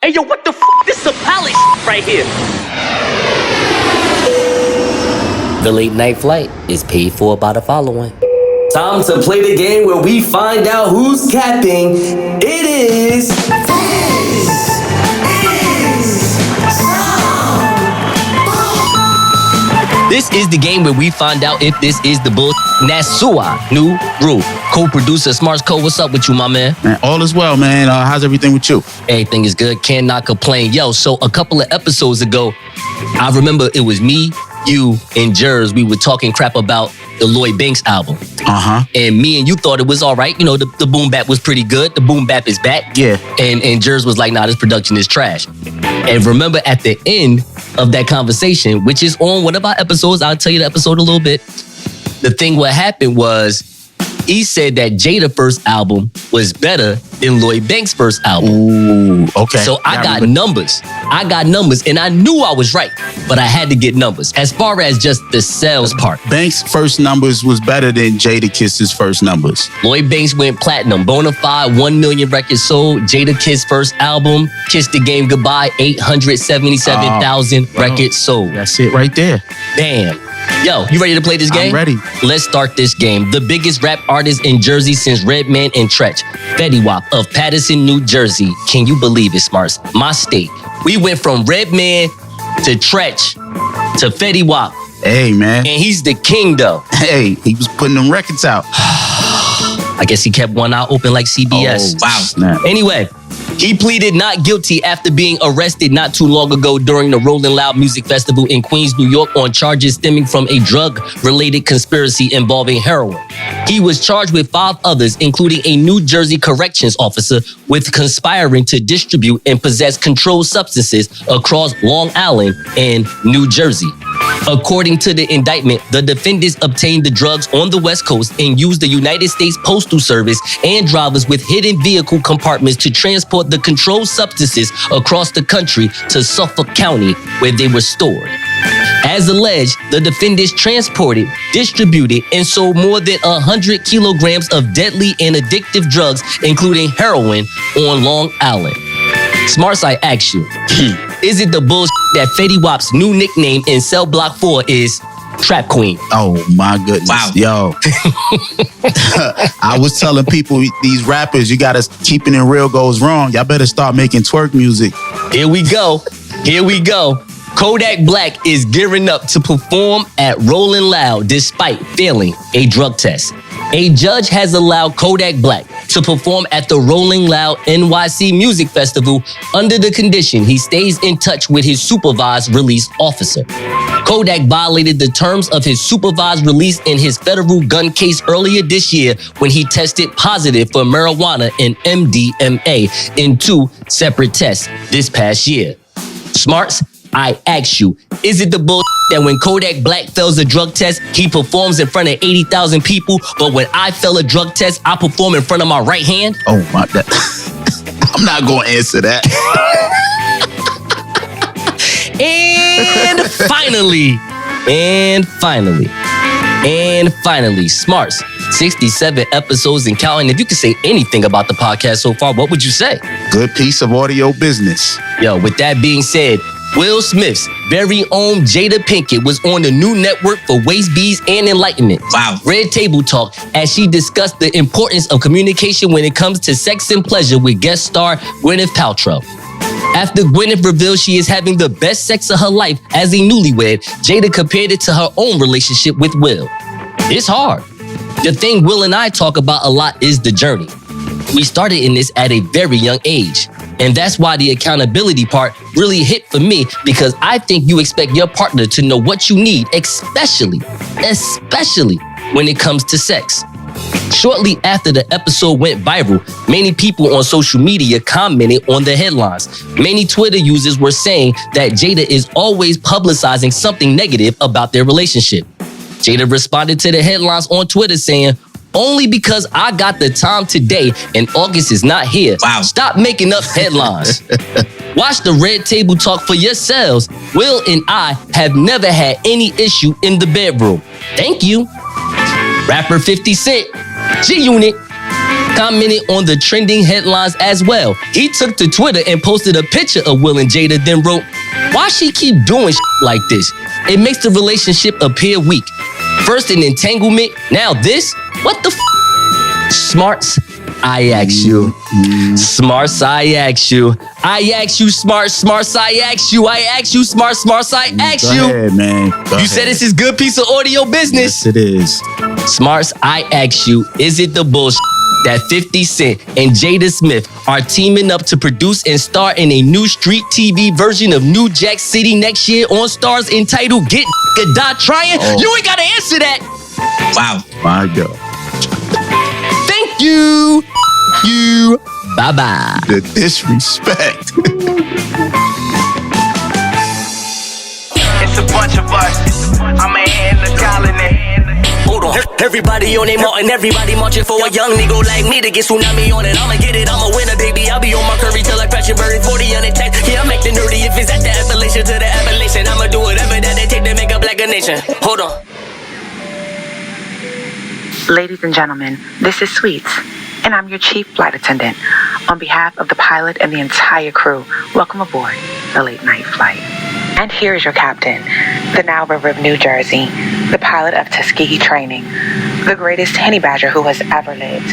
Hey, yo, what the f***? This is a palace right here. The late night flight is paid for by the following. Time to play the game where we find out who's capping. It is... This is the game where we find out if this is the bull. Nasua, new rule. Co-producer Smartz. What's up with you, my man? Man, all is well, man. How's everything with you? Everything is good. Cannot complain. Yo, so a couple of episodes ago, I remember it was me, you, and Jerz. We were talking crap about the Lloyd Banks album. And me and you thought it was all right. You know, the boom bap was pretty good. The boom bap is back. Yeah. And Jerz was like, nah, this production is trash. And remember at the end of that conversation, which is on one of our episodes, I'll tell you the episode a little bit. The thing what happened was he said that Jada first album was better than Lloyd Banks' first album. Ooh, okay. So I got numbers. And I knew I was right, but I had to get numbers. As far as just the sales part. Banks' first numbers was better than Jada Kiss's first numbers. Lloyd Banks went platinum. Bonafide, 1 million records sold. Jada Kiss first album, Kiss the Game Goodbye, 877,000 records sold. That's it right there. Damn. Yo, you ready to play this game? I'm ready. Let's start this game. The biggest rap artist in Jersey since Redman and Tretch, Fetty Wap of Paterson, New Jersey. Can you believe it, Smartz? My state. We went from Redman to Tretch to Fetty Wap. Hey, man. And he's the king, though. Hey, he was putting them records out. I guess he kept one eye open like CBS. Oh, wow. Snap. Anyway, he pleaded not guilty after being arrested not too long ago during the Rollin' Loud Music Festival in Queens, New York on charges stemming from a drug-related conspiracy involving heroin. He was charged with 5 others, including a New Jersey corrections officer, with conspiring to distribute and possess controlled substances across Long Island and New Jersey. According to the indictment, the defendants obtained the drugs on the West Coast and used the United States Postal Service and drivers with hidden vehicle compartments to transport the controlled substances across the country to Suffolk County, where they were stored. As alleged, the defendants transported, distributed, and sold more than 100 kilograms of deadly and addictive drugs, including heroin, on Long Island. Smartz, I ask you, is it the bullshit that Fetty Wap's new nickname in Cell Block 4 is Trap Queen? Oh, my goodness. Wow. Yo. I was telling people, these rappers, you gotta keep it in real goes wrong. Y'all better start making twerk music. Here we go. Kodak Black is gearing up to perform at Rollin' Loud despite failing a drug test. A judge has allowed Kodak Black to perform at the Rollin' Loud NYC Music Festival under the condition he stays in touch with his supervised release officer. Kodak violated the terms of his supervised release in his federal gun case earlier this year when he tested positive for marijuana and MDMA in 2 separate tests this past year. Smartz, I ask you, is it the bull that when Kodak Black fails a drug test, he performs in front of 80,000 people, but when I fail a drug test, I perform in front of my right hand? Oh, my God. I'm not going to answer that. And finally, Smartz, 67 episodes and counting. If you could say anything about the podcast so far, what would you say? Good piece of audio business. Yo, with that being said, Will Smith's very own Jada Pinkett was on the new network for Waist Beads and Enlightenment. Wow. Red Table Talk, as she discussed the importance of communication when it comes to sex and pleasure with guest star Gwyneth Paltrow. After Gwyneth revealed she is having the best sex of her life as a newlywed, Jada compared it to her own relationship with Will. It's hard. The thing Will and I talk about a lot is the journey. We started in this at a very young age. And that's why the accountability part really hit for me, because I think you expect your partner to know what you need, especially when it comes to sex. Shortly after the episode went viral, many people on social media commented on the headlines. Many Twitter users were saying that Jada is always publicizing something negative about their relationship. Jada responded to the headlines on Twitter saying, "Only because I got the time today and August is not here. Wow. Stop making up headlines." Watch the Red Table Talk for yourselves. Will and I have never had any issue in the bedroom. Thank you. Rapper 50 Cent, G-Unit. commented on the trending headlines as well. He took to Twitter and posted a picture of Will and Jada, then wrote, "Why she keep doing like this? It makes the relationship appear weak. First an entanglement, now this? What the Smartz, I ask you. Smartz, I ask you. I ask you, Smartz, I ask you. I ask you, Smartz, I ask you." Go ahead, man. Go You ahead. said this is good piece of audio business. Yes, it is. Smartz, I ask you, is it the bullshit that 50 Cent and Jada Smith are teaming up to produce and star in a new street TV version of New Jack City next year on Stars entitled Get or Die Trying? Oh. You ain't gotta answer that. Wow. My God. Thank you. You. Bye-bye. The disrespect. It's a bunch of us. I'm a in the colony. Hold on. Everybody on they mountain, everybody marching for a young nigga like me to get tsunami on it. I'ma get it, I'ma win it, baby. I'll be on my curry till I crash your bird 40 on the tech. Yeah, I'm acting nerdy if it's at the Appalachian to the Appalachian. I'ma do whatever that they take to make a black a nation. Hold on. Ladies and gentlemen, this is Sweets, and I'm your chief flight attendant. On behalf of the pilot and the entire crew, welcome aboard the late night flight. And here is your captain, the Nile River of New Jersey, the pilot of Tuskegee Training, the greatest honey badger who has ever lived,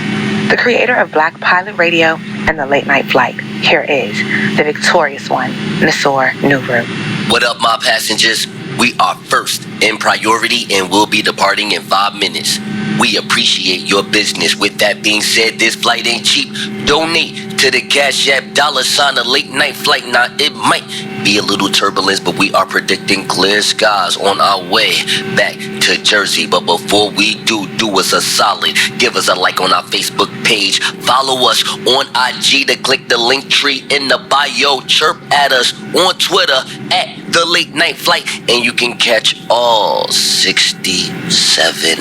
the creator of Black Pilot Radio and the late night flight. Here is the victorious one, Nasor Nuru. What up, my passengers? We are first in priority and will be departing in 5 minutes. We appreciate your business. With that being said, this flight ain't cheap. Donate to the Cash App $, a late night flight. Now, it might be a little turbulence, but we are predicting clear skies on our way back to Jersey. But before we do us a solid. Give us a like on our Facebook page. Follow us on IG to click the link tree in the bio. Chirp at us on Twitter at The Late Night Flight. And you can catch all 67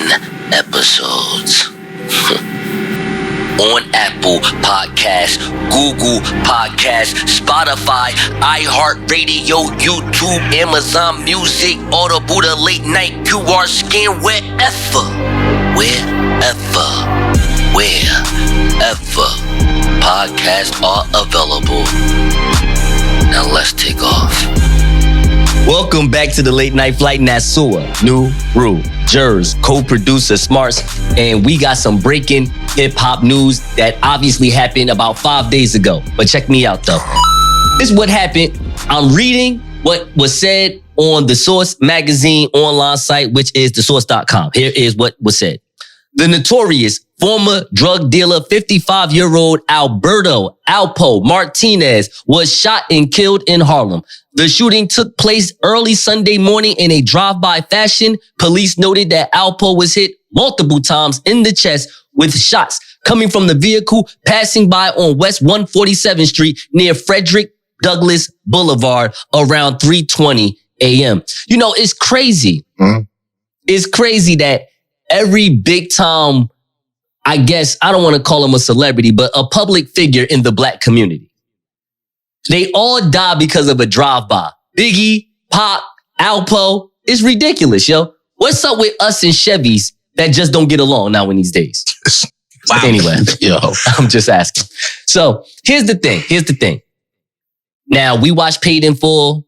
episodes on Apple Podcasts, Google Podcasts, Spotify, iHeartRadio, YouTube, Amazon Music, Audible, The Late Night, QR Scan, wherever podcasts are available. Now let's take off. Welcome back to The Late Night Flight. Nasua, Nuru, Jerz, co-producer Smartz, and we got some breaking hip-hop news that obviously happened about 5 days ago. But check me out, though. This is what happened. I'm reading what was said on the Source magazine online site, which is thesource.com. Here is what was said. The notorious former drug dealer, 55-year-old Alberto Alpo Martinez, was shot and killed in Harlem. The shooting took place early Sunday morning in a drive-by fashion. Police noted that Alpo was hit multiple times in the chest with shots coming from the vehicle passing by on West 147th Street near Frederick Douglass Boulevard around 3:20 a.m. You know, it's crazy. It's crazy that every big time, I guess, I don't want to call him a celebrity, but a public figure in the black community, they all die because of a drive-by. Biggie, Pac, Alpo. It's ridiculous, yo. What's up with us and Chevys that just don't get along now in these days? Wow. Anyway, yo, I'm just asking. So here's the thing. Now, we watched Paid in Full.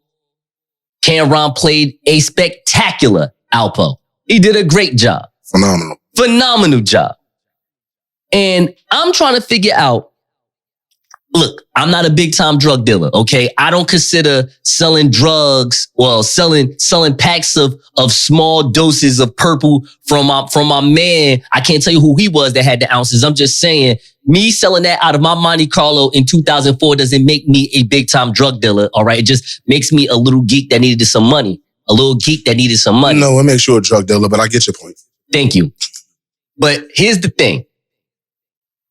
Cameron played a spectacular Alpo. He did a great job. Phenomenal job. And I'm trying to figure out, look, I'm not a big time drug dealer, okay? I don't consider selling drugs, selling packs of small doses of purple from my man. I can't tell you who he was that had the ounces. I'm just saying, me selling that out of my Monte Carlo in 2004 doesn't make me a big time drug dealer, all right? It just makes me a little geek that needed some money. A little geek that needed some money. No, it makes you a drug dealer, but I get your point. Thank you. But here's the thing.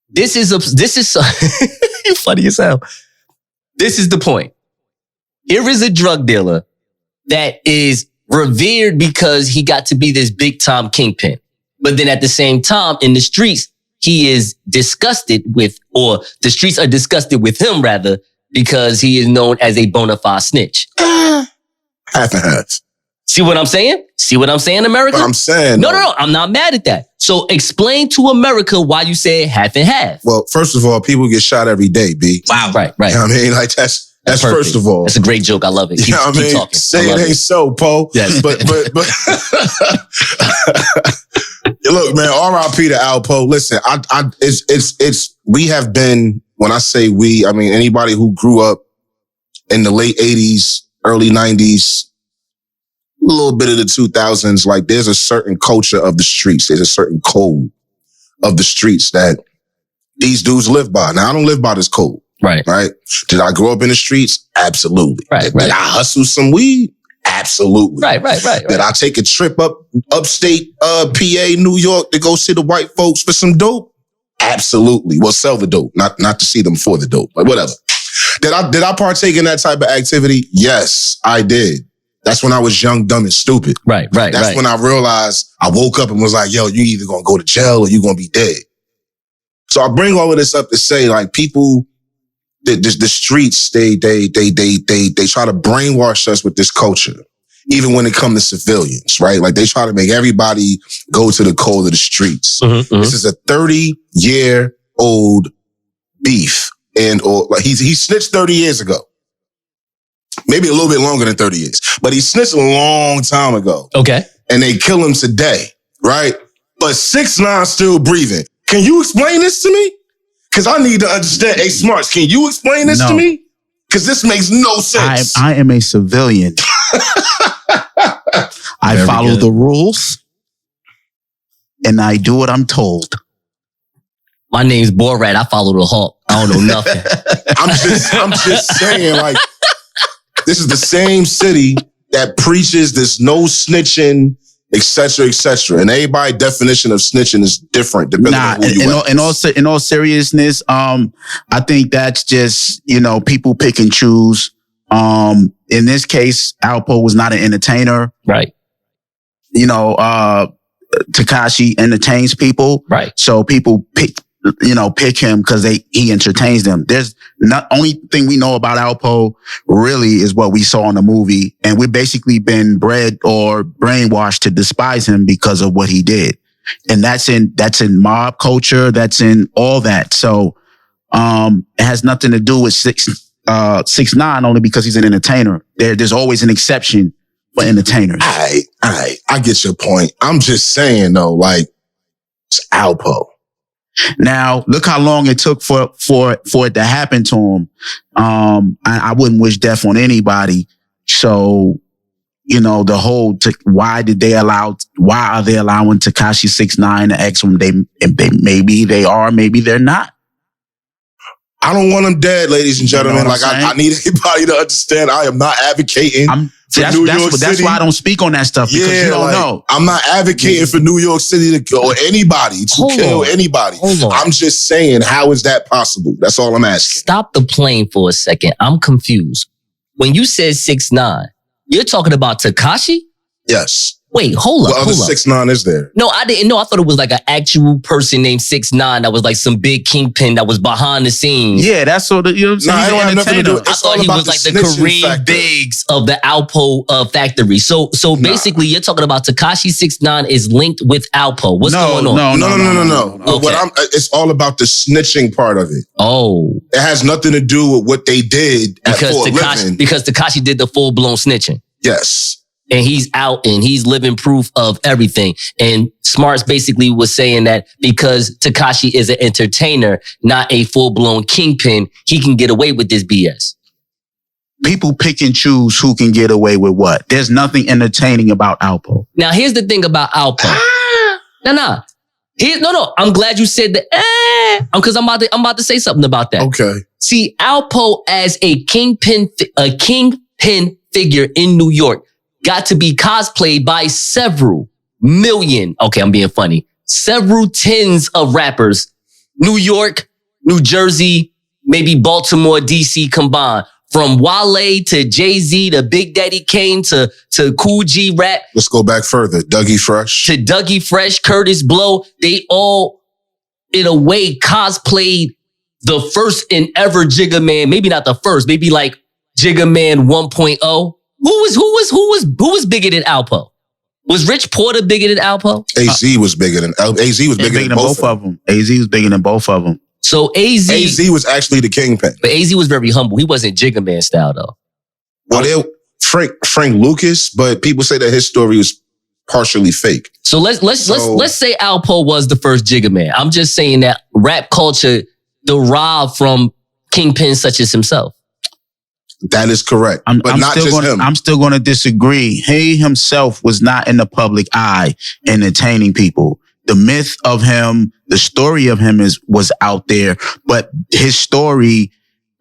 This is you're funny as hell. This is the point. Here is a drug dealer that is revered because he got to be this big time kingpin. But then at the same time, in the streets, he is disgusted with, or the streets are disgusted with him rather, because he is known as a bona fide snitch. Half and half. See what I'm saying? See what I'm saying, America? But I'm saying. No. I'm not mad at that. So explain to America why you say half and half. Well, first of all, people get shot every day, B. Wow. Right. You know what I mean? Like, that's perfect. first of all. That's a great joke. I love it. You know what I mean? Talking. Say it ain't so, Po. Yes. But look, man, R.I.P. to Alpo. Listen, it's we have been, when I say we, I mean anybody who grew up in the late 80s, early 90s, a little bit of the 2000s, like there's a certain culture of the streets. There's a certain code of the streets that these dudes live by. Now, I don't live by this code. Right. Did I grow up in the streets? Absolutely. Right. Did I hustle some weed? Absolutely. Right. Did I take a trip upstate PA, New York to go see the white folks for some dope? Absolutely. Well, sell the dope, not to see them for the dope, but whatever. Did I partake in that type of activity? Yes, I did. That's when I was young, dumb, and stupid. Right. That's when I realized, I woke up and was like, yo, you either gonna go to jail or you gonna be dead. So I bring all of this up to say, like, people, the streets, they try to brainwash us with this culture, even when it comes to civilians, right? Like, they try to make everybody go to the code of the streets. This is a 30-year-old beef, like he snitched 30 years ago. Maybe a little bit longer than 30 years, but he snitched a long time ago. Okay. And they kill him today, right? But 6ix9ine still breathing. Can you explain this to me? Because I need to understand. Hey, Smartz, can you explain this to me? Because this makes no sense. I am a civilian. I follow the rules, and I do what I'm told. My name's Borat. I follow the hawk. I don't know nothing. I'm just saying, like, this is the same city that preaches this no snitching, et cetera, and everybody's definition of snitching is different depending on who you are. In all seriousness, I think that's just, people pick and choose. In this case, Alpo was not an entertainer. Right. Tekashi entertains people. Right. So people pick him because he entertains them. There's not only thing we know about Alpo really is what we saw in the movie. And we've basically been bred or brainwashed to despise him because of what he did. And that's in mob culture. That's in all that. So, it has nothing to do with 6ix9ine only because he's an entertainer. There's always an exception for entertainers. I get your point. I'm just saying though, like, it's Alpo. Now, look how long it took for it to happen to him. I wouldn't wish death on anybody. So, the whole, why are they allowing Tekashi 6ix9ine to X when maybe they are, maybe they're not. I don't want them dead, ladies and gentlemen. Like, I need everybody to understand I am not advocating for New York City. That's why I don't speak on that stuff, because you don't know. I'm not advocating for New York City to kill anybody, kill anybody. I'm just saying, how is that possible? That's all I'm asking. Stop the plane for a second. I'm confused. When you said 6ix9ine, you're talking about Tekashi? Yes. Wait, hold up. What other 6ix9ine is there? No, I didn't know. I thought it was like an actual person named 6ix9ine that was like some big kingpin that was behind the scenes. Yeah, that's sort of, he's an entertainer. I thought he was like the Kareem Biggs of the Alpo factory. So basically, you're talking about Tekashi 6ix9ine is linked with Alpo. What's going on? No. Okay. It's all about the snitching part of it. Oh. It has nothing to do with what they did because for a living. Because Tekashi did the full-blown snitching. Yes. And he's out and he's living proof of everything. And Smartz basically was saying that because Tekashi is an entertainer, not a full-blown kingpin, he can get away with this BS. People pick and choose who can get away with what. There's nothing entertaining about Alpo. Now, here's the thing about Alpo. No. I'm glad you said that. Because I'm about to say something about that. Okay. See, Alpo as a kingpin figure in New York got to be cosplayed by several tens of rappers. New York, New Jersey, maybe Baltimore, DC combined. From Wale to Jay-Z to Big Daddy Kane to Cool G Rap. Let's go back further. Dougie Fresh. To Dougie Fresh, Curtis Blow. They all, in a way, cosplayed the first and ever Jigga Man. Maybe not the first, maybe like Jigga Man 1.0. Who was bigger than Alpo? Was Rich Porter bigger than Alpo? AZ was bigger than both of them. AZ was bigger than both of them. So AZ was actually the kingpin. But AZ was very humble. He wasn't Jigga Man style though. Well, Frank Lucas, but people say that his story was partially fake. So let's say Alpo was the first Jigga Man. I'm just saying that rap culture derived from kingpins such as himself. That is correct. I'm still going to disagree. He himself was not in the public eye entertaining people. The myth of him, the story of him was out there, but his story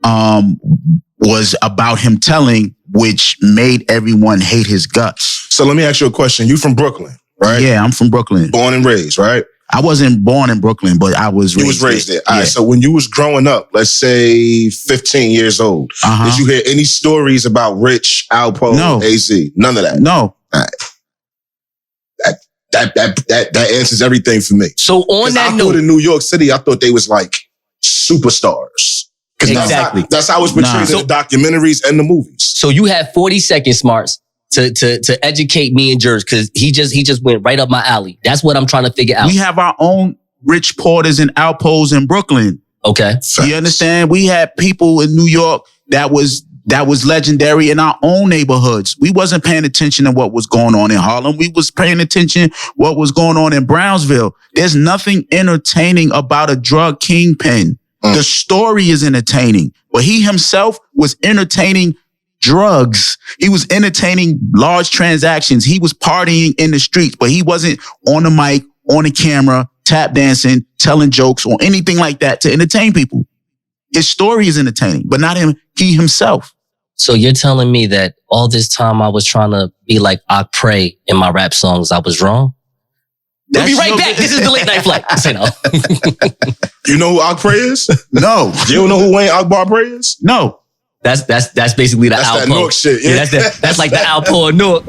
was about him telling, which made everyone hate his guts. So let me ask you a question. You from Brooklyn, right? Yeah, I'm from Brooklyn. Born and raised, right? I wasn't born in Brooklyn, but I was raised there. You was raised there. All right, so when you was growing up, let's say 15 years old, did you hear any stories about Rich, Alpo, AZ? None of that? No. All right. That answers everything for me. So on that note, in New York City, I thought they was like superstars. Exactly. That's how it's portrayed in the documentaries and the movies. So you have 40 seconds, Smartz, to educate me and Jerz, because he just went right up my alley. That's what I'm trying to figure out. We have our own Rich Porters and Alpos in Brooklyn. Okay. You understand? We had people in New York that was legendary in our own neighborhoods. We wasn't paying attention to what was going on in Harlem. We was paying attention what was going on in Brownsville. There's nothing entertaining about a drug kingpin. The story is entertaining, but he himself was entertaining drugs. He was entertaining large transactions. He was partying in the streets, but he wasn't on the mic, on the camera, tap dancing, telling jokes or anything like that to entertain people. His story is entertaining, but not him, he himself. So you're telling me that all this time I was trying to be like I Pray in my rap songs, I was wrong? We'll be right back. This is the Late Night Flight. Say no. You know who Akpray is? No. You don't know who Wayne Akbar is? No. That's basically the Alpo. That Newark shit. Yeah, that's like the Alpo of Newark.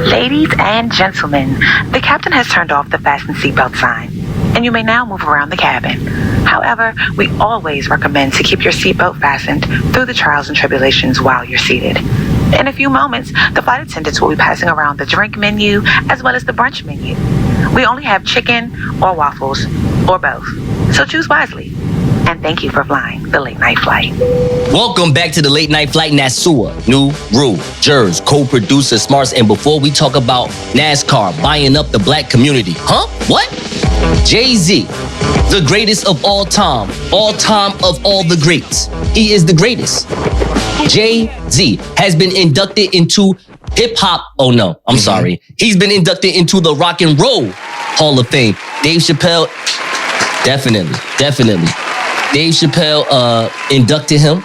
Ladies and gentlemen, the captain has turned off the fasten seatbelt sign, and you may now move around the cabin. However, we always recommend to keep your seatbelt fastened through the trials and tribulations while you're seated. In a few moments, the flight attendants will be passing around the drink menu as well as the brunch menu. We only have chicken or waffles or both, so choose wisely. And thank you for flying the Late Night Flight. Welcome back to the Late Night Flight. Nasua, New Rule, Jerz, co-producer Smartz. And before we talk about NASCAR buying up the black community, what? Jay-Z, the greatest of all time of all the greats. He is the greatest. Jay-Z has been inducted into hip-hop. Oh no, I'm sorry. He's been inducted into the Rock and Roll Hall of Fame. Dave Chappelle, definitely. Dave Chappelle inducted him.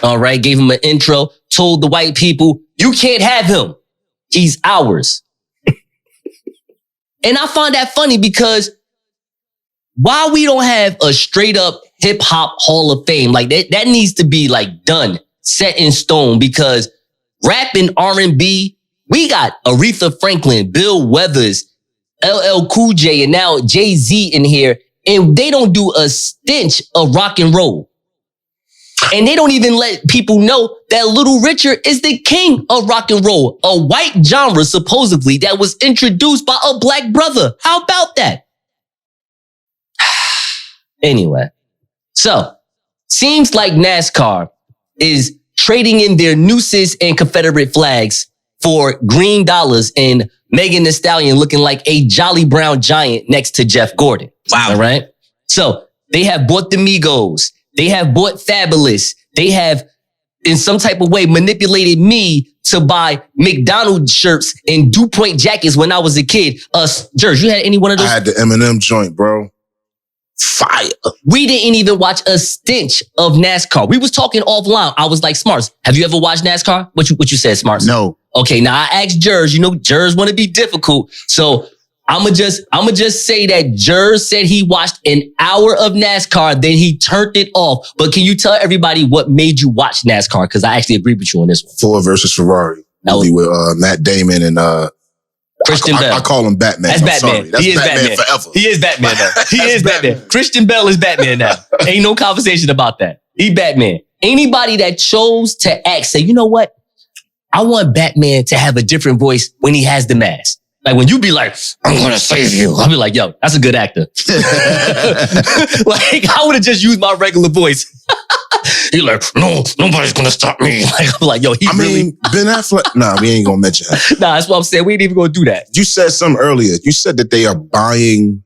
All right, gave him an intro, told the white people, you can't have him. He's ours. And I find that funny because while we don't have a straight up hip hop Hall of Fame, like that needs to be like done, set in stone, because rap and R&B, we got Aretha Franklin, Bill Weathers, LL Cool J, and now Jay-Z in here. And they don't do a stench of rock and roll. And they don't even let people know that Little Richard is the king of rock and roll, a white genre supposedly that was introduced by a black brother. How about that? Anyway, so seems like NASCAR is trading in their nooses and Confederate flags for green dollars and Megan Thee Stallion looking like a Jolly Brown giant next to Jeff Gordon. Wow. All right. So they have bought the Migos. They have bought Fabulous. They have in some type of way manipulated me to buy McDonald's shirts and DuPont jackets when I was a kid. Jerz, you had any one of those? I had the Eminem joint, bro. Fire. We didn't even watch a stench of NASCAR. We was talking offline. I was like, Smartz, have you ever watched NASCAR? What you said, Smartz? No. Okay, now I asked Jerz. You know, Jerz want to be difficult. So I'ma just say that Jerz said he watched an hour of NASCAR, then he turned it off. But can you tell everybody what made you watch NASCAR? Because I actually agree with you on this one. Ford versus Ferrari. Movie with Matt Damon and Christian Bell. I call him Batman. That's Batman. Sorry. That's he is Batman forever. He is Batman now. He is Batman. Christian Bell is Batman now. Ain't no conversation about that. He Batman. Anybody that chose to act, say, you know what? I want Batman to have a different voice when he has the mask. Like when you be like, I'm going to save you. I'll be like, yo, that's a good actor. Like I would have just used my regular voice. He's like, no, nobody's going to stop me. Like, I'm like, yo, Ben Affleck. Nah, we ain't going to mention that. Nah, that's what I'm saying. We ain't even going to do that. You said something earlier. You said that they are buying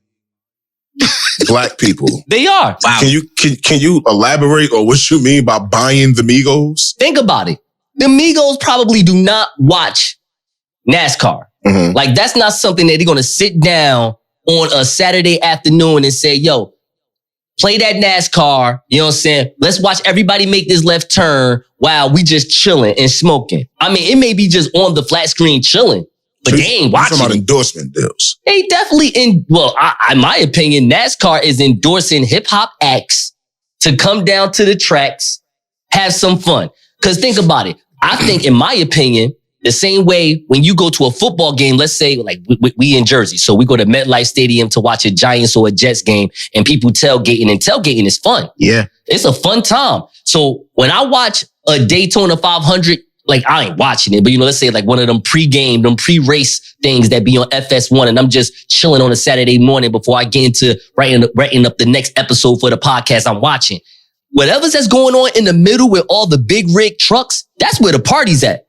black people. They are. Wow. Can you elaborate on what you mean by buying the Migos? Think about it. The Migos probably do not watch NASCAR. Mm-hmm. Like that's not something that they're going to sit down on a Saturday afternoon and say, yo, play that NASCAR. You know what I'm saying? Let's watch everybody make this left turn while we just chilling and smoking. I mean, it may be just on the flat screen chilling, but so they ain't watching. Talking about endorsement deals. They definitely in my opinion, NASCAR is endorsing hip hop acts to come down to the tracks, have some fun. Cause think about it. I think in my opinion, the same way when you go to a football game, let's say like we in Jersey. So we go to MetLife Stadium to watch a Giants or a Jets game and people tailgating, and tailgating is fun. Yeah. It's a fun time. So when I watch a Daytona 500, like I ain't watching it, but let's say like one of them pre-game, them pre-race things that be on FS1 and I'm just chilling on a Saturday morning before I get into writing up the next episode for the podcast I'm watching. Whatever's that's going on in the middle with all the big rig trucks, that's where the party's at.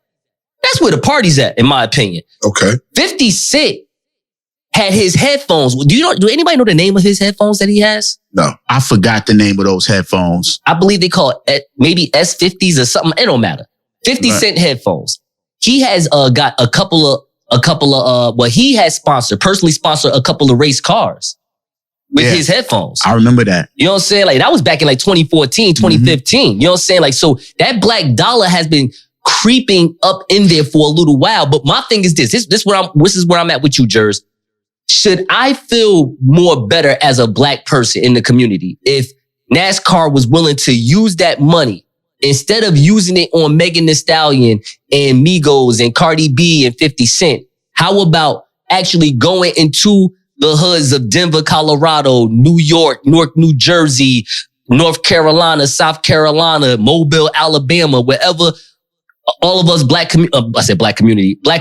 That's where the party's at, in my opinion. Okay. 50 Cent had his headphones. Do anybody know the name of his headphones that he has? No. I forgot the name of those headphones. I believe they call it maybe S50s or something. It don't matter. 50 Cent headphones. He has got a couple of he has personally sponsored a couple of race cars with his headphones. I remember that. You know what I'm saying? Like that was back in like 2014, 2015. Mm-hmm. You know what I'm saying? Like, so that black dollar has been creeping up in there for a little while. But my thing is this is where I'm at with you, Jerz. Should I feel more better as a black person in the community if NASCAR was willing to use that money instead of using it on Megan Thee Stallion and Migos and Cardi B and 50 Cent? How about actually going into the hoods of Denver, Colorado, New York, New Jersey, North Carolina, South Carolina, Mobile, Alabama, wherever all of us black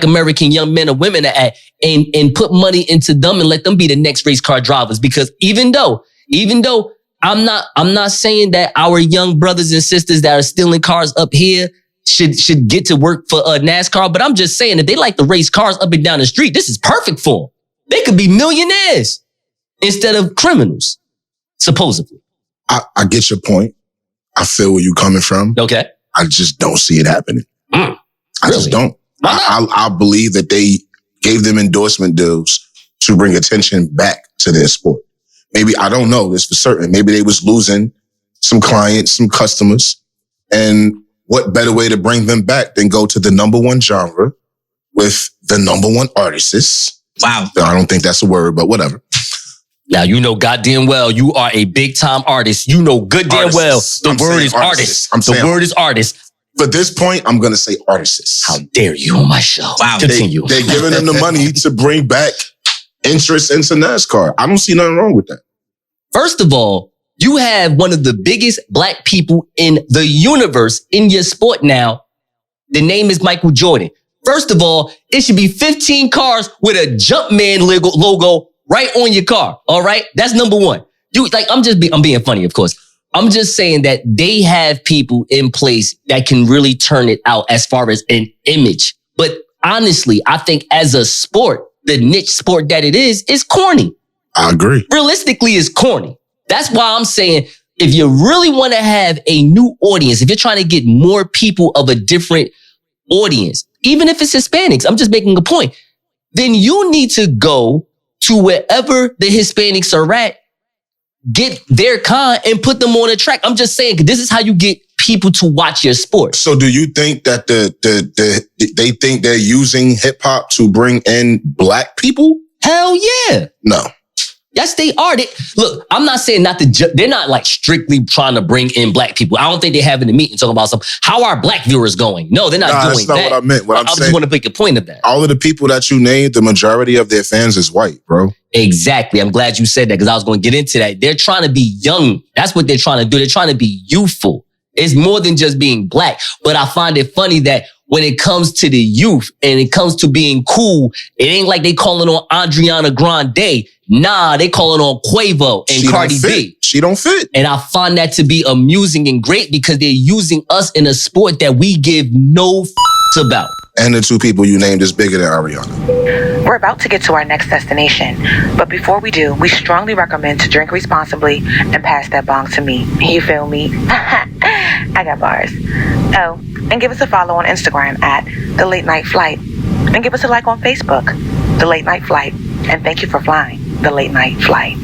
American young men or women are at, and put money into them and let them be the next race car drivers. Because even though I'm not saying that our young brothers and sisters that are stealing cars up here should get to work for NASCAR, but I'm just saying that they like to race cars up and down the street. This is perfect for them. They could be millionaires instead of criminals, supposedly. I get your point. I feel where you're coming from. Okay. I just don't see it happening. Really? I just don't. I believe that they gave them endorsement deals to bring attention back to their sport. Maybe, I don't know this for certain. Maybe they was losing some clients, some customers. And what better way to bring them back than go to the number one genre with the number one artists? Wow. I don't think that's a word, but whatever. Now, you know goddamn well you are a big time artist. You know good damn well the word is artist. The word is artist. For this point, I'm going to say artists. How dare you on my show? Wow. Continue. They're giving them the money to bring back interest into NASCAR. I don't see nothing wrong with that. First of all, you have one of the biggest black people in the universe in your sport now. The name is Michael Jordan. First of all, it should be 15 cars with a Jumpman logo right on your car. All right. That's number one. I'm being funny, of course. I'm just saying that they have people in place that can really turn it out as far as an image. But honestly, I think as a sport, the niche sport that it is corny. I agree. Realistically, it's corny. That's why I'm saying if you really want to have a new audience, if you're trying to get more people of a different audience, even if it's Hispanics, I'm just making a point, then you need to go to wherever the Hispanics are at, get their con and put them on a track. I'm just saying, this is how you get people to watch your sport. So do you think that they think they're using hip hop to bring in black people? Hell yeah. No. Yes, they are. Look, I'm not saying they're not like strictly trying to bring in black people. I don't think they're having a meeting talking about how are black viewers going? No, they're not doing that. That's not what I meant. I just want to make a point of that. All of the people that you named, the majority of their fans is white, bro. Exactly. I'm glad you said that because I was going to get into that. They're trying to be young. That's what they're trying to do. They're trying to be youthful. It's more than just being black. But I find it funny that when it comes to the youth and it comes to being cool, it ain't like they calling on Adriana Grande. Nah, they calling on Quavo and Cardi B. She don't fit. And I find that to be amusing and great because they're using us in a sport that we give no f***s about. And the two people you named is bigger than Ariana. We're about to get to our next destination, but before we do, we strongly recommend to drink responsibly and pass that bong to me. You feel me? I got bars. Oh, and give us a follow on Instagram at The Late Night Flight. And give us a like on Facebook, The Late Night Flight. And thank you for flying The Late Night Flight.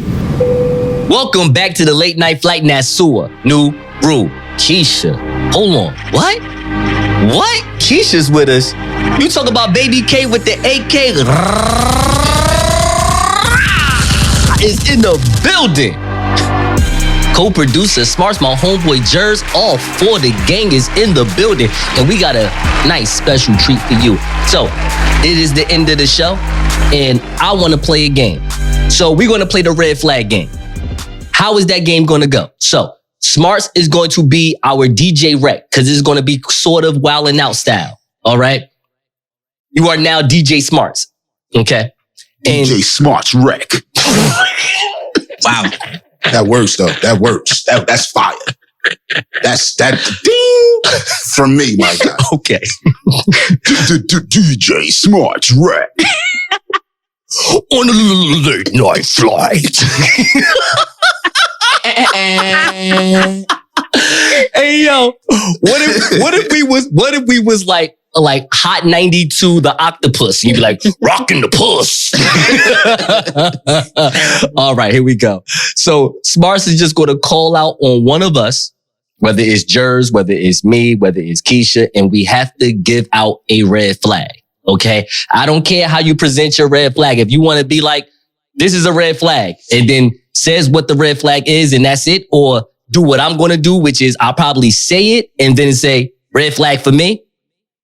Welcome back to The Late Night Flight, Nassau. New Brew. Keisha. Hold on. What? Keisha's with us. You talk about Baby K with the AK. Is in the building. Co-producer Smartz, my homeboy Jerz, all for the gang is in the building. And we got a nice special treat for you. So, it is the end of the show. And I want to play a game. So, we're going to play the red flag game. How is that game going to go? So, Smartz is going to be our DJ Wreck because it's going to be sort of Wildin' Out style. All right? You are now DJ Smartz. Okay? And DJ Smartz Wreck. wow. That works though. That works. That's fire. That's that ding from me, my guy. Okay. DJ Smartz Wreck. On a late night flight. Hey yo, what if we was like Hot 92 the Octopus? You'd be like, rocking the puss. All right, here we go. So Smartz is just going to call out on one of us, whether it's Jerz, whether it's me, whether it's Keisha, and we have to give out a red flag. Okay? I don't care how you present your red flag. If you want to be like, this is a red flag, and then says what the red flag is, and that's it, or do what I'm going to do, which is I'll probably say it and then say red flag for me.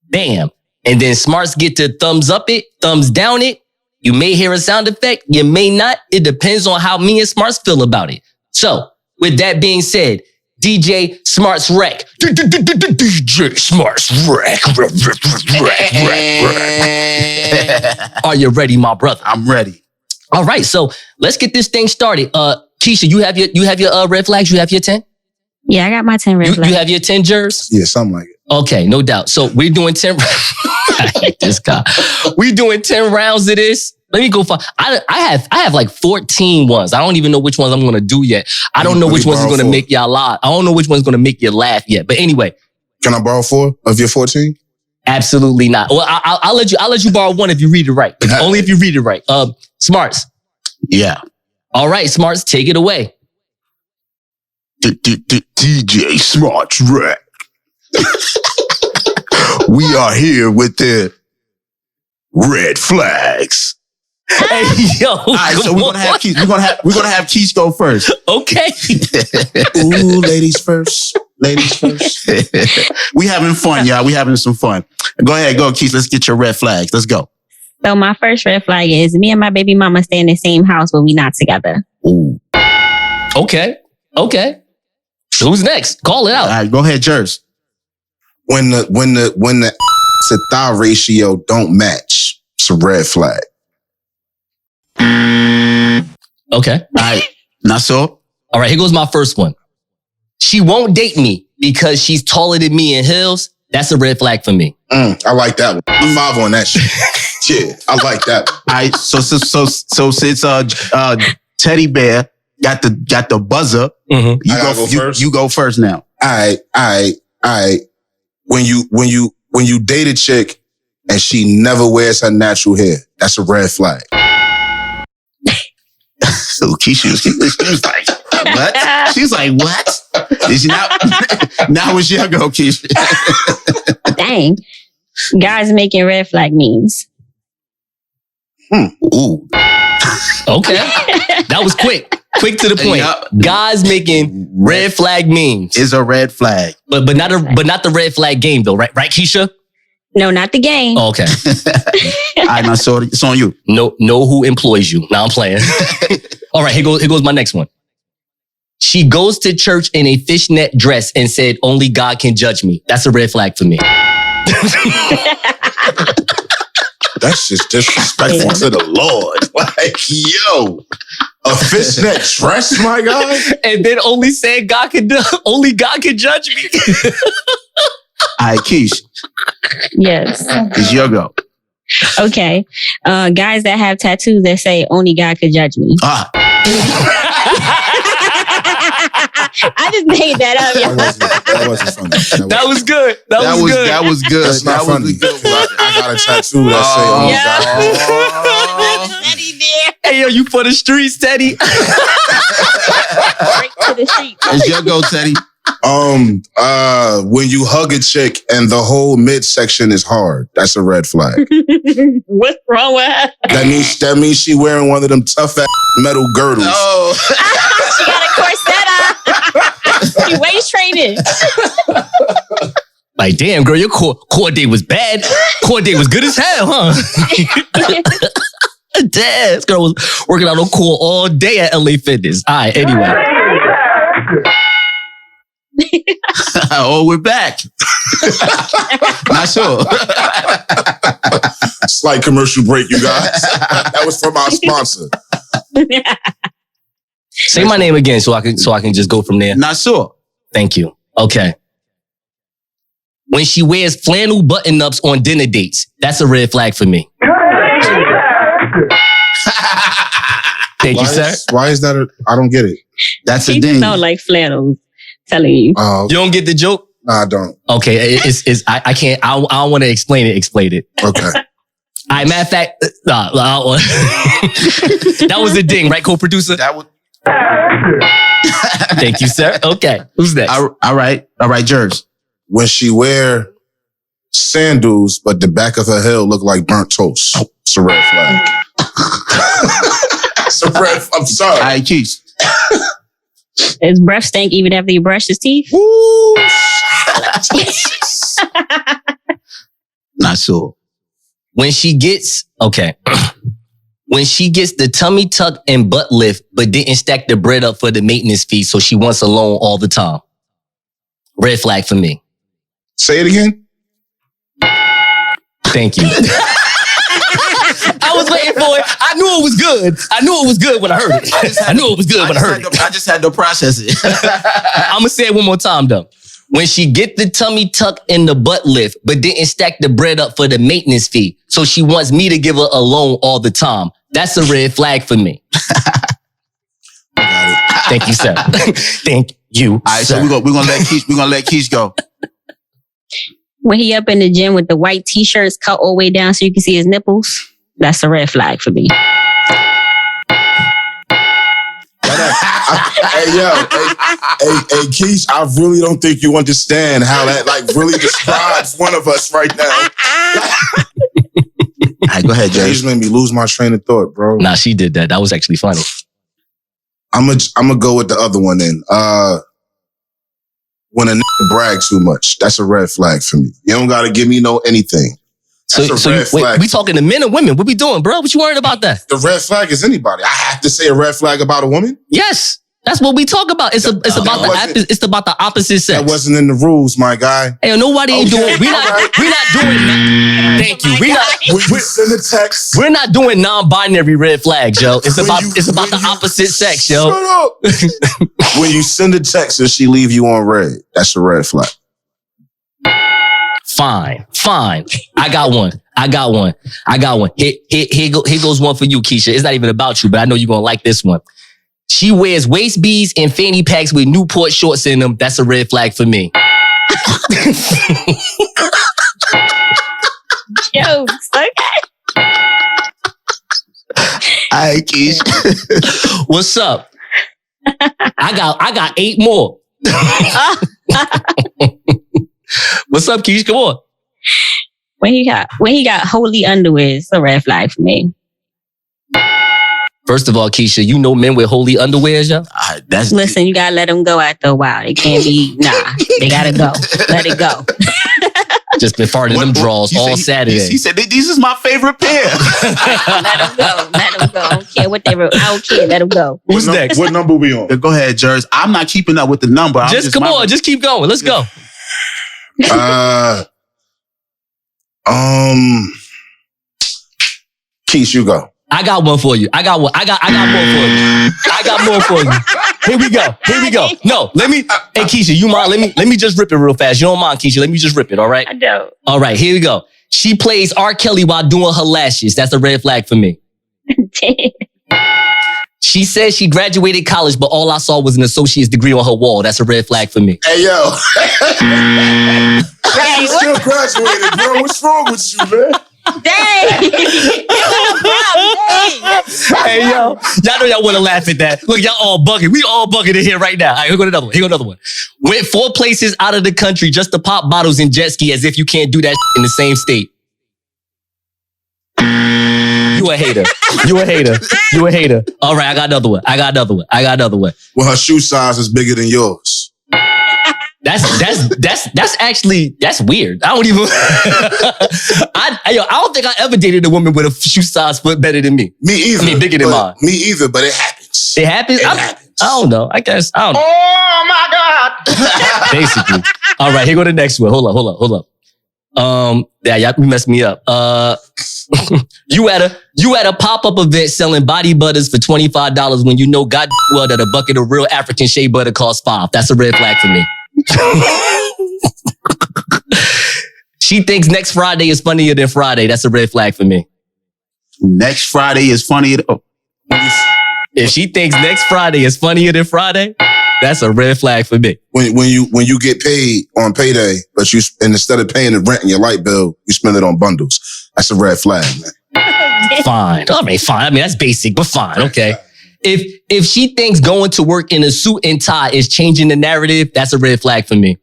Bam. And then Smartz get to thumbs up it, thumbs down it. You may hear a sound effect. You may not. It depends on how me and Smartz feel about it. So with that being said, DJ Smartz Wreck. DJ Smartz Wreck. Are you ready, my brother? I'm ready. All right. So let's get this thing started. Keisha, you have your red flags? You have your 10? Yeah, I got my 10 red flags. You have your 10, Jerz? Yeah, something like it. Okay, no doubt. So we're doing 10. I hate this guy. We're doing 10 rounds of this. Let me go for. I have like 14 ones. I don't even know which ones I'm going to do yet. I don't know which ones is going to make y'all laugh. I don't know which one's going to make you laugh yet. But anyway. Can I borrow 4 of your 14? Absolutely not. Well, I'll let you borrow 1 if you read it right. Only if you read it right. Smartz. Yeah. All right, Smartz, take it away. DJ Smartz Wreck. We are here with the red flags. Hey, yo. All right, so we're gonna have Keith go first. Okay. Ooh, ladies first. Ladies first. We having fun, y'all. We having some fun. Go ahead, go, Keith. Let's get your red flags. Let's go. So my first red flag is me and my baby mama stay in the same house, but we not together. Ooh. Okay. Who's next? Call it out. All right, go ahead, Jerz. When the to thigh ratio don't match, it's a red flag. Okay. All right, Nassau. All right, here goes my first one. She won't date me because she's taller than me in heels. That's a red flag for me. I like that one. I'm 5 on that shit. Yeah, I like that one. All right, so since Teddy Bear got the buzzer, Mm-hmm. you go first now. All right. When you date a chick and she never wears her natural hair, that's a red flag. So Keisha was like, what? She's like, what? Is she now it's your go, Keisha. Dang. Guys making red flag memes. Ooh. Okay. That was quick. Quick to the point. Guys making red flag memes. Is a red flag. But not the red flag game though, right? Right, Keisha? No, not the game. Oh, okay. All right, now so it's on you. Know who employs you. Now I'm playing. All right, here goes my next one. She goes to church in a fishnet dress and said, only God can judge me. That's a red flag for me. That's just disrespectful to the Lord. Like, yo, a fishnet dress, my guy? And then only saying only God can judge me. All right, Keish, Yes. it's your go. Okay. Guys that have tattoos that say only God could judge me. Ah, I just made that up. That wasn't funny. That was good. That was good. That was good. That's not that funny. was a good one. I got a tattoo that say, oh, God. Teddy there. Hey, yo, you for the streets, Teddy. Right to the street. It's your go, Teddy. When you hug a chick and the whole midsection is hard, that's a red flag. What's wrong with her? That means she wearing one of them tough ass metal girdles. Oh, She got a corset on. She waist training. Like, damn, girl, your core day was bad. Core day was good as hell, huh? Damn, this girl was working out on core all day at LA Fitness. All right, anyway. oh, we're back. Not sure. Slight commercial break, you guys. That was from our sponsor. Say my name again so I can just go from there. Not sure. Thank you. Okay. When she wears flannel button-ups on dinner dates, that's a red flag for me. Thank you, sir. Why is that? I don't get it. That's a She ding. sound like flannels. Telling you. You don't get the joke? Nah, I don't. Okay, I can't. I don't want to explain it. Explain it. Okay. All right, matter of fact, that was a ding, right, co-producer? That was. Thank you, sir. Okay, who's next? All right, Jerz. When she wear sandals, but the back of her heel look like burnt toast, it's a red flag. It's a red. I'm sorry. All right, Keish. His breath stank even after you brush his teeth. Not sure. When she gets when she gets the tummy tuck and butt lift, but didn't stack the bread up for the maintenance fee, so she wants a loan all the time. Red flag for me. Say it again. Thank you. I was waiting for it. I knew it was good. I knew it was good when I heard it. I knew it was good when I heard it. I just had to process it. I'm gonna say it one more time though. When she get the tummy tuck and the butt lift, but didn't stack the bread up for the maintenance fee, so she wants me to give her a loan all the time. That's a red flag for me. Thank you, sir. Thank you. All right, so we're gonna let Keish go. When he up in the gym with the white t-shirts cut all the way down so you can see his nipples, that's a red flag for me. Hey, Keish, I really don't think you understand how that really describes one of us right now. All right, go ahead, You Jerz. just made me lose my train of thought, bro. Nah, she did that. That was actually funny. I'm gonna go with the other one then. When a nigga brag too much, that's a red flag for me. You don't gotta give me no anything. That's a red flag. We talking to men or women? What we doing, bro? What you worried about that? The red flag is anybody. I have to say a red flag about a woman? Yes. That's what we talk about. It's about the opposite sex. That wasn't in the rules, my guy. Hey, nobody ain't doing. We're not doing. Thank you. We send a text. We're not doing non-binary red flags, yo. It's about the opposite sex, yo. Shut up. When you send a text and she leave you on red, that's a red flag. Fine. I got one. Here goes one for you, Keisha. It's not even about you, but I know you're gonna like this one. She wears waist beads and fanny packs with Newport shorts in them. That's a red flag for me. Jokes, okay. All right, Keish. What's up? I got 8 more. What's up, Keish? Come on. When he got holy underwear, it's a red flag for me. First of all, Keisha, you know men with holy underwears, yo? Listen, you gotta let them go after a while. They can't be, they gotta go. Let it go. Just been farting them draws all Saturday. He said, these is my favorite pair. Let them go. I don't care what they wrote. I don't care. Let them go. Who's next? What number we on? Go ahead, Jerz. I'm not keeping up with the number. Just come on. Just keep going. Let's go. Keith, you go. I got one for you. I got more for you. Here we go. No, let me. Hey, Keisha, you mind? Let me just rip it real fast. You don't mind, Keisha? Let me just rip it. All right. I don't. All right. Here we go. She plays R. Kelly while doing her lashes. That's a red flag for me. She says she graduated college, but all I saw was an associate's degree on her wall. That's a red flag for me. Hey, yo. You still graduated, bro. What's wrong with you, man? Dang. Hey, yo. Y'all know y'all want to laugh at that. Look, y'all all bugging. We all bugging in here right now. All right, here go another one. Went 4 places out of the country just to pop bottles and jet ski as if you can't do that in the same state. You a hater. All right, I got another one. Well, her shoe size is bigger than yours. That's weird. I don't even. I don't think I ever dated a woman with a shoe size foot better than me. Me either. I mean, bigger than mine. Me either, but it happens. It happens? I don't know. I guess. I don't know. Oh my God. Basically. All right, here go the next one. Hold up. Yeah, y'all messed me up. You at a pop-up event selling body butters for $25 when you know God well that a bucket of real African shea butter costs $5. That's a red flag for me. She thinks next Friday is funnier than Friday. That's a red flag for me. Next Friday is funnier. If she thinks next Friday is funnier than Friday, that's a red flag for me. When you get paid on payday, but and instead of paying the rent and your light bill, you spend it on bundles. That's a red flag, man. Fine. I mean, that's basic, but fine. Okay. If she thinks going to work in a suit and tie is changing the narrative, that's a red flag for me.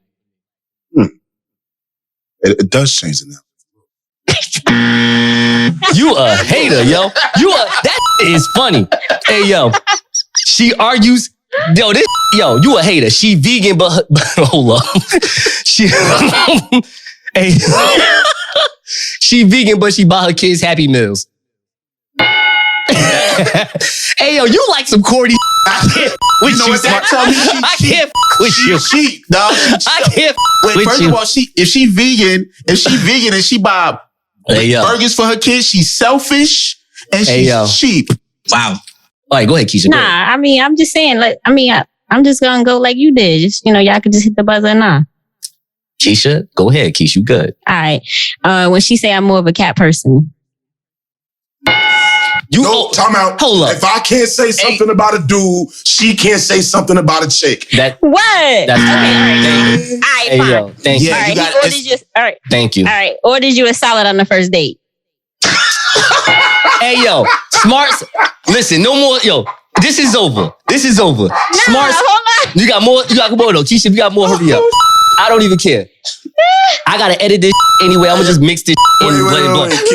It does change the narrative. You a hater, yo. That is funny. Hey, yo. She argues. You a hater. She vegan, but hold up. She vegan, but she buy her kids Happy Meals. Hey, yo, you like some corny. I can't with you. What that tell me? I can't with you. Cheap, dog. I can't with First you. of all, if she vegan and she buy burgers for her kids, she's selfish and she's cheap. Wow. All right, go ahead, Keisha. Nah, I mean, I'm just saying, I'm just gonna go like you did. Just, y'all could just hit the buzzer now. Keisha, go ahead, Keisha, you good. All right. When she say I'm more of a cat person. Time out. Hold up. If I can't say something about a dude, she can't say something about a chick. What? That's okay, all right, fine. Yo, thank you. All right, he ordered you. All right. Thank you. All right, ordered you a salad on the first date. Hey, yo, Smartz. Listen, no more. Yo, this is over. Smartz. Hold on. You got more though. Keisha, you got more. Hurry up. I don't even care. I gotta edit this anyway. I'm gonna just mix this in.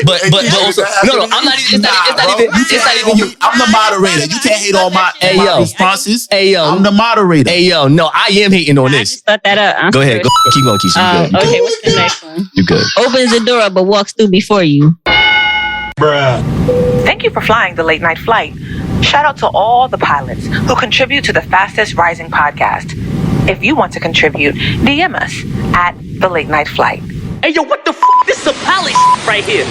But also, no, I'm not even. It's not even you. I'm the moderator. You can't hate on my responses. Hey, yo. I'm the moderator. Hey, yo. No, I am hating on I this. just thought that up. Go ahead. Keep going, Keisha. You good. Okay, what's the next one? You good. Opens the door but walks through before you. Thank you for flying the late night flight. Shout out to all the pilots who contribute to the fastest rising podcast. If you want to contribute, DM us at The Late Night Flight. Hey, yo, what the f***? This is a palace right here.